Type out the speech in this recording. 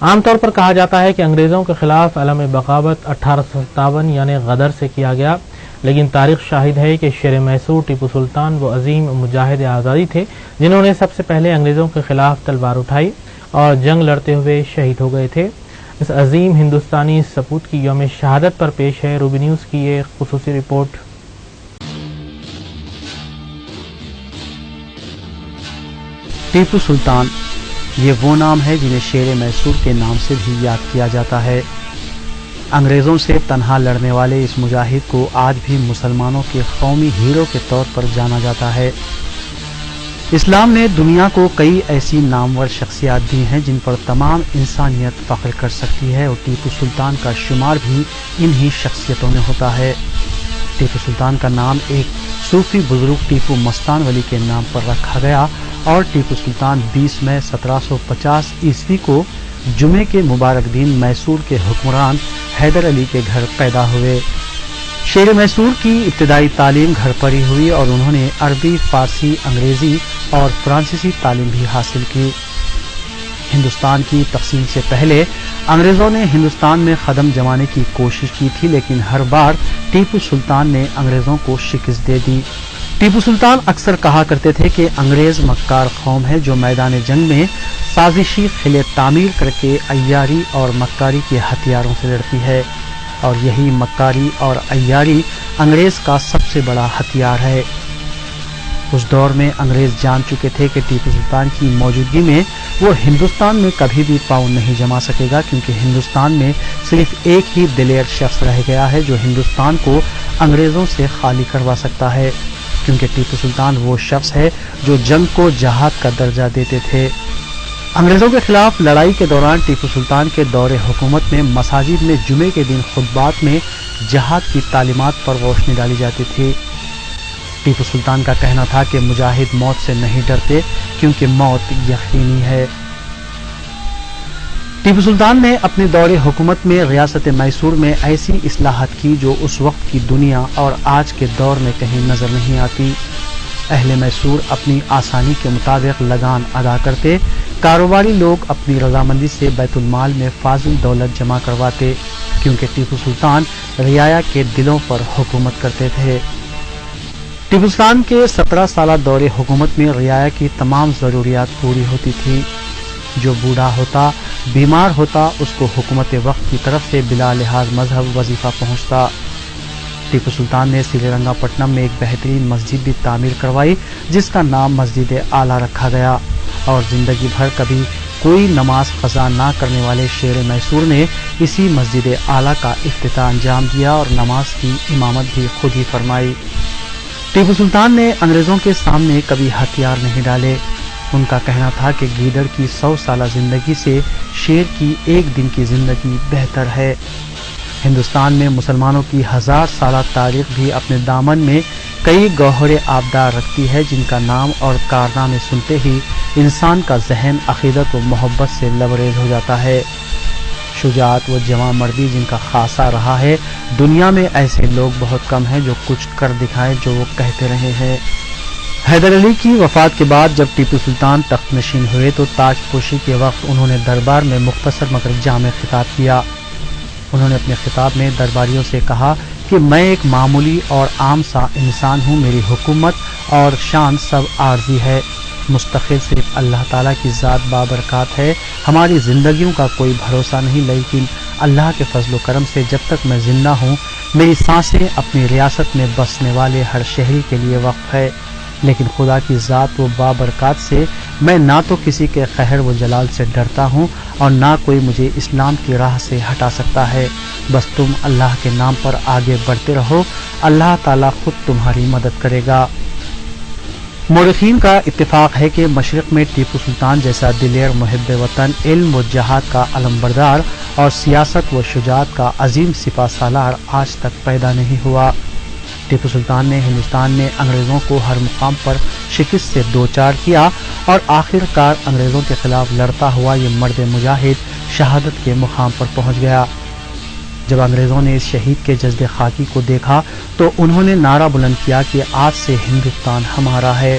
عام طور پر کہا جاتا ہے کہ انگریزوں کے خلاف علم بغاوت 1857 یعنی غدر سے کیا گیا، لیکن تاریخ شاہد ہے کہ شیر میسور ٹیپو سلطان وہ عظیم مجاہد آزادی تھے جنہوں نے سب سے پہلے انگریزوں کے خلاف تلوار اٹھائی اور جنگ لڑتے ہوئے شہید ہو گئے تھے۔ اس عظیم ہندوستانی سپوت کی یوم شہادت پر پیش ہے روبی نیوز کی یہ خصوصی رپورٹ۔ ٹیپو سلطان یہ وہ نام ہے جنہیں شیر میسور کے نام سے بھی یاد کیا جاتا ہے۔ انگریزوں سے تنہا لڑنے والے اس مجاہد کو آج بھی مسلمانوں کے قومی ہیرو کے طور پر جانا جاتا ہے۔ اسلام نے دنیا کو کئی ایسی نامور شخصیات دی ہیں جن پر تمام انسانیت فخر کر سکتی ہے، اور ٹیپو سلطان کا شمار بھی انہی شخصیتوں میں ہوتا ہے۔ ٹیپو سلطان کا نام ایک صوفی بزرگ ٹیپو مستان ولی کے نام پر رکھا گیا، اور ٹیپو سلطان 20 مئی 1750 عیسوی کو جمعے کے مبارک دن میسور کے حکمران حیدر علی کے گھر پیدا ہوئے۔ شیر میسور کی ابتدائی تعلیم گھر پر ہی ہوئی، اور انہوں نے عربی، فارسی، انگریزی اور فرانسیسی تعلیم بھی حاصل کی۔ ہندوستان کی تقسیم سے پہلے انگریزوں نے ہندوستان میں قدم جمانے کی کوشش کی تھی، لیکن ہر بار ٹیپو سلطان نے انگریزوں کو شکست دے دی۔ ٹیپو سلطان اکثر کہا کرتے تھے کہ انگریز مکار قوم ہے جو میدان جنگ میں سازشی قلعے تعمیر کر کے عیاری اور مکاری کے ہتھیاروں سے لڑتی ہے، اور یہی مکاری اور عیاری انگریز کا سب سے بڑا ہتھیار ہے۔ اس دور میں انگریز جان چکے تھے کہ ٹیپو سلطان کی موجودگی میں وہ ہندوستان میں کبھی بھی پاؤں نہیں جما سکے گا، کیونکہ ہندوستان میں صرف ایک ہی دلیر شخص رہ گیا ہے جو ہندوستان کو انگریزوں سے خالی کروا سکتا ہے، کیونکہ ٹیپو سلطان وہ شخص ہے جو جنگ کو جہاد کا درجہ دیتے تھے۔ انگریزوں کے خلاف لڑائی کے دوران ٹیپو سلطان کے دور حکومت میں مساجد میں جمعے کے دن خطبات میں جہاد کی تعلیمات پر روشنی ڈالی جاتی تھی۔ ٹیپو سلطان کا کہنا تھا کہ مجاہد موت سے نہیں ڈرتے کیونکہ موت یقینی ہے۔ ٹیپو سلطان نے اپنے دور حکومت میں ریاست میسور میں ایسی اصلاحات کی جو اس وقت کی دنیا اور آج کے دور میں کہیں نظر نہیں آتی۔ اہل میسور اپنی آسانی کے مطابق لگان ادا کرتے، کاروباری لوگ اپنی رضامندی سے بیت المال میں فاضل دولت جمع کرواتے، کیونکہ ٹیپو سلطان رعایا کے دلوں پر حکومت کرتے تھے۔ ٹیپو سلطان کے 17 سالہ دور حکومت میں رعایا کی تمام ضروریات پوری ہوتی تھی۔ جو بوڑھا ہوتا، بیمار ہوتا، اس کو حکومت وقت کی طرف سے بلا لحاظ مذہب وظیفہ پہنچتا۔ ٹیپو سلطان نے سری رنگا پٹنم میں ایک بہترین مسجد بھی تعمیر کروائی جس کا نام مسجد اعلیٰ رکھا گیا، اور زندگی بھر کبھی کوئی نماز قضا نہ کرنے والے شیر میسور نے اسی مسجد اعلیٰ کا افتتاح انجام دیا اور نماز کی امامت بھی خود ہی فرمائی۔ ٹیپو سلطان نے انگریزوں کے سامنے کبھی ہتھیار نہیں ڈالے۔ ان کا کہنا تھا کہ گیدڑ کی 100 سالہ زندگی سے شیر کی ایک دن کی زندگی بہتر ہے۔ ہندوستان میں مسلمانوں کی 1000 سالہ تاریخ بھی اپنے دامن میں کئی گوہر آبدار رکھتی ہے جن کا نام اور کارنامے سنتے ہی انسان کا ذہن عقیدت و محبت سے لبریز ہو جاتا ہے۔ شجاعت و جواں مردی جن کا خاصہ رہا ہے، دنیا میں ایسے لوگ بہت کم ہیں جو کچھ کر دکھائیں جو وہ کہتے رہے ہیں۔ حیدر علی کی وفات کے بعد جب ٹیپو سلطان تخت نشین ہوئے تو تاج پوشی کے وقت انہوں نے دربار میں مختصر مگر جامع خطاب کیا۔ انہوں نے اپنے خطاب میں درباریوں سے کہا کہ میں ایک معمولی اور عام سا انسان ہوں، میری حکومت اور شان سب عارضی ہے، مستقل صرف اللہ تعالیٰ کی ذات بابرکات ہے، ہماری زندگیوں کا کوئی بھروسہ نہیں، لیکن اللہ کے فضل و کرم سے جب تک میں زندہ ہوں میری سانسیں اپنی ریاست میں بسنے والے ہر شہری کے لیے وقف ہے، لیکن خدا کی ذات و بابرکات سے میں نہ تو کسی کے قہر و جلال سے ڈرتا ہوں اور نہ کوئی مجھے اسلام کی راہ سے ہٹا سکتا ہے، بس تم اللہ کے نام پر آگے بڑھتے رہو، اللہ تعالیٰ خود تمہاری مدد کرے گا۔ مورخین کا اتفاق ہے کہ مشرق میں ٹیپو سلطان جیسا دلیر محب وطن، علم و جہاد کا علمبردار اور سیاست و شجاعت کا عظیم سپہ سالار آج تک پیدا نہیں ہوا۔ ٹیپو سلطان نے ہندوستان میں انگریزوں کو ہر مقام پر شکست سے دوچار کیا اور آخر کار انگریزوں کے خلاف لڑتا ہوا یہ مرد مجاہد شہادت کے مقام پر پہنچ گیا۔ جب انگریزوں نے اس شہید کے جسد خاکی کو دیکھا تو انہوں نے نعرہ بلند کیا کہ آج سے ہندوستان ہمارا ہے۔